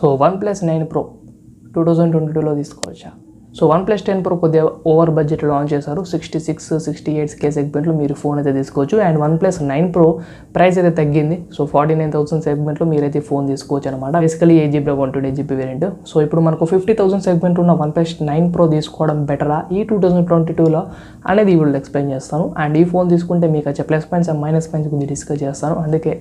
So OnePlus 9 Pro 2022లో తీసుకోవచ్చా? So OnePlus 10 Pro కొద్దిగా over budget launch చేశారు. 66-68K సెగ్మెంట్లో మీరు ఫోన్ అయితే తీసుకోవచ్చు. అండ్ OnePlus 9 Pro ప్రైస్ అయితే తగ్గింది. సో 49,000 సెగ్మెంట్లో మీరైతే ఫోన్ తీసుకోవచ్చు అనమాట. Basically 8GB 128GB variant. So ఇప్పుడు మనకు 50,000 సెగ్మెంట్ ఉన్న OnePlus 9 Pro తీసుకోవడం బెటరా ఈ 2022లో అనేది ఈ వీడియోలో ఎక్స్ప్లెయిన్ చేస్తాను. అండ్ ఈ ఫోన్ తీసుకుంటే మీకు వచ్చే plus points and minus points గురించి డిస్కస్ చేస్తాను. అందుకే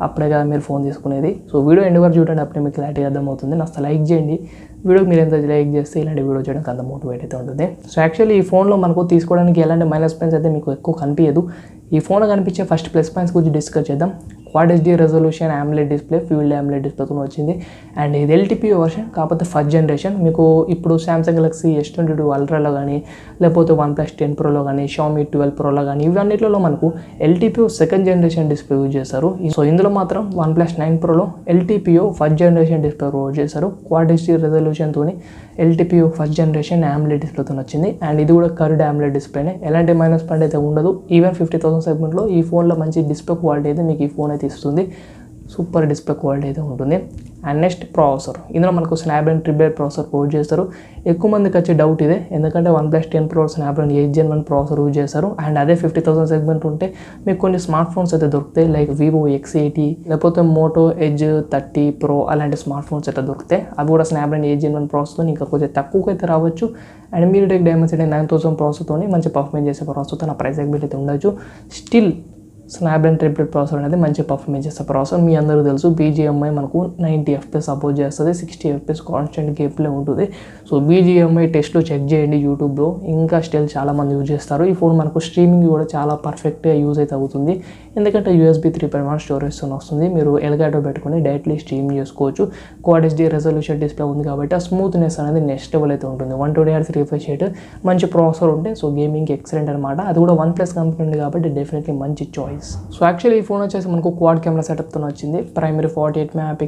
అప్పుడే కదా మీరు ఫోన్ తీసుకునేది. సో వీడియో ఎండ్ వరకు చూడండి, అప్పుడే మీకు క్లారిటీ అర్థమవుతుంది. అసలు లైక్ చేయండి, వీడియోకి మీరు ఎంత లైక్ చేస్తే ఇలాంటి వీడియో చేయడానికి అంత మోటివేట్ అయితే ఉంటుంది. సో యాక్చువల్లీ ఈ ఫోన్లో మనకు తీసుకోవడానికి ఎలాంటి మైనస్ పాయింట్స్ అయితే మీకు ఎక్కువ కనిపించదు. ఈ ఫోన్లో కనిపించే ఫస్ట్ ప్లస్ పాయింట్స్ గురించి డిస్కస్ చేద్దాం. Quad HD resolution AMOLED display, fuelled AMOLED డిస్ప్లేతో వచ్చింది. అండ్ ఇది LTPO వర్షన్, కాకపోతే ఫస్ట్ జనరేషన్. మీకు ఇప్పుడు Samsung Galaxy S22 Ultraలో కానీ, లేకపోతే OnePlus 10 Proలో కానీ, Xiaomi 12 Proలో కానీ, ఇవన్నిటిలో మనకు LTPO second generation display use చేస్తారు. సో ఇందులో మాత్రం OnePlus 9 Proలో LTPO first generation display use చేస్తారు. క్వాడ్ HD రెజల్యూషన్తో LTPO ఫస్ట్ జనరేషన్ AMOLED డిస్ప్లేతో వచ్చింది. అండ్ ఇది కూడా కర్వ్డ్ AMOLED డిస్ప్లేనే, ఎలాంటి మైనస్ పాయింట్ అయితే ఉండదు. ఈవెన్ 50,000 సెగ్మెంట్లో ఈ ఫోన్లో మంచి డిస్ప్లే క్వాలిటీ అయితే మీకు ఈ ఫోన్ అయితే ఇస్తుంది. సూపర్ డిస్ప్లే క్వాలిటీ అయితే ఉంటుంది. అండ్ నెక్స్ట్ ప్రాసెసర్, ఇందులో మనకు స్నాప్డ్రాగన్ 8 ప్రాసెసర్ యూజ్ చేస్తారు. ఎక్కువ మందికి వచ్చే డౌట్ ఇదే, ఎందుకంటే OnePlus 10 Pro Snapdragon 8 Gen 1 processor use చేస్తారు. అండ్ అదే 50,000 సెగ్మెంట్ ఉంటే మీకు కొన్ని స్మార్ట్ ఫోన్స్ అయితే దొరుకుతాయి, లైక్ Vivo X80, లేకపోతే Moto Edge 30 Pro అలాంటి స్మార్ట్ ఫోన్స్ అయితే దొరుకుతాయి. అవి కూడా స్నాప్డ్రాగన్ 8 Gen 1 ప్రాసెసర్తో ఇంకా కొంచెం తక్కువకి అయితే రావచ్చు. అండ్ MediaTek Dimensity 9000 ప్రాసెసర్తో మంచి పర్ఫార్మెన్స్ చేసే ప్రాసెసర్తో నా ప్రైస్ సెగ్మెంట్ అయితే ఉండొచ్చు. స్టిల్ స్నాప్డ్రాగన్ 8 ప్రాసెసర్ అనేది మంచి పర్ఫార్మెన్స్ చేసే ప్రాసెసర్. మీ అందరూ తెలుసు BGMI మనకు 90 FPS సపోర్ట్ చేస్తుంది, 60 FPS కాన్స్టెంట్ గేమ్ ప్లే ఉంటుంది. సో BGMI టెస్ట్లో చెక్ చేయండి యూట్యూబ్లో, ఇంకా స్టిల్ చాలామంది యూజ్ చేస్తారు. ఈ ఫోన్ మనకు స్ట్రీమింగ్ కూడా చాలా పర్ఫెక్ట్గా యూజ్ అయితే అవుతుంది, ఎందుకంటే USB 3.1 స్టోరేజ్తో వస్తుంది. మీరు ఎల్గాటో పెట్టుకుని డైరెక్ట్లీ స్ట్రీమింగ్ చేసుకోవచ్చు. క్వాడ్ HD రెజల్యూషన్ డిస్ప్లే ఉంది కాబట్టి ఆ స్మూత్నెస్ అనేది నెక్స్ట్ లెవెల్ అయితే ఉంటుంది. 120Hz రిఫ్రెష్ రేట్, మంచి ప్రాసెసర్ ఉంటే సో గేమింగ్కి ఎక్సలెంట్ అనమాట. అది కూడా OnePlus కంపెనీ ఉంది కాబట్టి డెఫినెట్లీ మంచి చాయిస్. సో యాక్చువల్లీ ఈ ఫోన్ వచ్చేసి మనకు క్వాడ్ కెమెరా సెటప్తో వచ్చింది. Primary 48 MP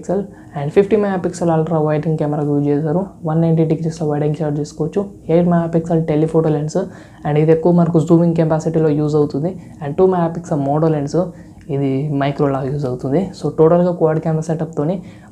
and 50 MP ultra wide camera use చేశారు. 190 degrees వైడింగ్ షాట్ తీసుకోవచ్చు. 8 MP టెలిఫోటో లెన్స్, అండ్ ఇది ఎక్కువ మనకు జూమింగ్ కెపాసిటీలో యూజ్ అవుతుంది. అండ్ 2 MP మోడో లెన్స్, ఇది మైక్రోలా యూజ్ అవుతుంది. సో టోటల్గా క్వాడ్ కెమెరా సెటప్తో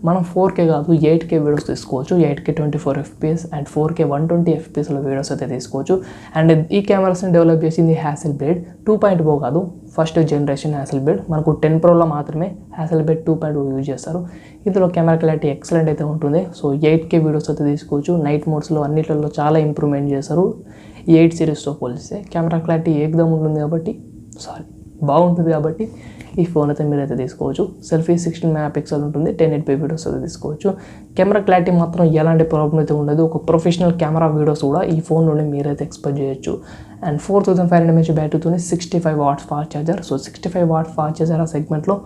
మనం 4K కాదు 8K వీడియోస్ తీసుకోవచ్చు. 8K 24 FPS and 4K 120 FPSలో videos అయితే తీసుకోవచ్చు. అండ్ ఈ కెమెరాస్ని డెవలప్ చేసింది Hasselblad 2.0 కాదు, ఫస్ట్ జనరేషన్ Hasselblad. మనకు 10 Proలో మాత్రమే Hasselblad 2.0 యూజ్ చేస్తారు. ఇందులో కెమెరా క్లారిటీ ఎక్సలెంట్ అయితే ఉంటుంది. సో 8K వీడియోస్ అయితే తీసుకోవచ్చు. నైట్ మోడ్స్లో అన్నిట్లలో చాలా ఇంప్రూవ్మెంట్ చేస్తారు. 8 సిరీస్తో పోలిస్తే కెమెరా క్లారిటీ ఏకదమ్ ఉంటుంది కాబట్టి బాగుంటుంది కాబట్టి ఈ ఫోన్ అయితే మీరైతే తీసుకోవచ్చు. సెల్ఫీ 16 MP ఉంటుంది, 1080p వీడియోస్ అయితే తీసుకోవచ్చు. కెమెరా క్లారిటీ మాత్రం ఎలాంటి ప్రాబ్లం అయితే ఉండదు. ఒక ప్రొఫెషనల్ కెమెరా వీడియోస్ కూడా ఈ ఫోన్ నుండి మీరైతే ఎక్స్పెక్ట్ చేయొచ్చు. And 4500 mAh బ్యాటరీతో 65 watts fast charger. So 65 watts fast charger ఆ సెగ్మెంట్లో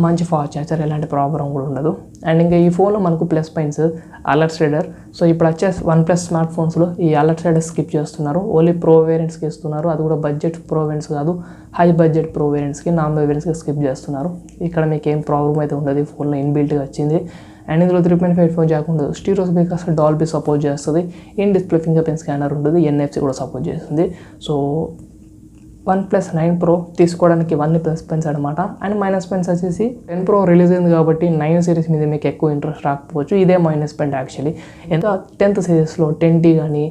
మంచి ఫాస్ట్ ఛార్జర్, ఎలాంటి ప్రాబ్లం కూడా ఉండదు. అండ్ ఇంకా ఈ ఫోన్లో మనకు plus points alert slider. So ఇప్పుడు వచ్చే OnePlus స్మార్ట్ ఫోన్స్లో ఈ అలర్ట్స్ రీడర్ స్కిప్ చేస్తున్నారు, ఓన్లీ ప్రో వేరియంట్స్కి ఇస్తున్నారు. అది కూడా బడ్జెట్ ప్రో వేరియంట్స్ కాదు, హై బడ్జెట్ ప్రో వేరియంట్స్కి, నార్మల్ వేరియంట్స్కి స్కిప్ చేస్తున్నారు. ఇక్కడ మీకు ఏం ప్రాబ్లం అయితే ఉండదు, ఈ ఫోన్లో ఇన్బిల్ట్గా వచ్చింది. అండ్ ఇందులో 3.5 ఫోన్ జాక్ ఉండదు, స్టీరియో స్పీకర్స్ డాల్బీ సపోర్ట్ చేస్తుంది, in display finger print scanner ఉంటుంది, NFC కూడా సపోర్ట్ చేస్తుంది. సో OnePlus 9 Pro తీసుకోవడానికి ఇవన్నీ ప్లస్ పాయింట్స్ అనమాట. అండ్ మైనస్ పాయింట్స్ వచ్చేసి 10 Pro రిలీజ్ అయింది కాబట్టి 9 సిరీస్ మీద మీకు ఎక్కువ ఇంట్రెస్ట్ రాకపోవచ్చు, ఇదే మైనస్ పాయింట్ యాక్చువల్లీ. ఎంత 10th సిరీస్లో 10T కానీ,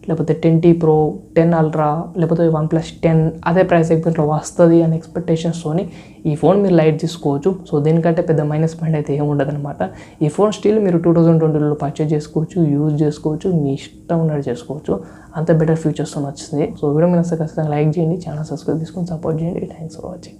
లేకపోతే 10T Pro, 10 Ultra, లేకపోతే OnePlus 10 అదే ప్రైస్ సెగ్మెంట్లో వస్తుంది అనే ఎక్స్పెక్టేషన్స్తోని ఈ ఫోన్ మీరు లైట్ తీసుకోవచ్చు. సో దీనికంటే పెద్ద మైనస్ పాయింట్ అయితే ఏమి ఉండదు అనమాట. ఈ ఫోన్ స్టిల్ మీరు 2020లో పర్చేజ్ చేసుకోవచ్చు, యూజ్ చేసుకోవచ్చు, మీ ఇష్టం ఉన్నట్టు చేసుకోవచ్చు, అంత బెటర్ ఫీచర్స్తో వచ్చింది. సో వీడియో మీద ఖచ్చితంగా లైక్ చేయండి, ఛానల్ సబ్స్క్రైబ్ చేసుకొని సపోర్ట్ చేయండి. Thanks for watching.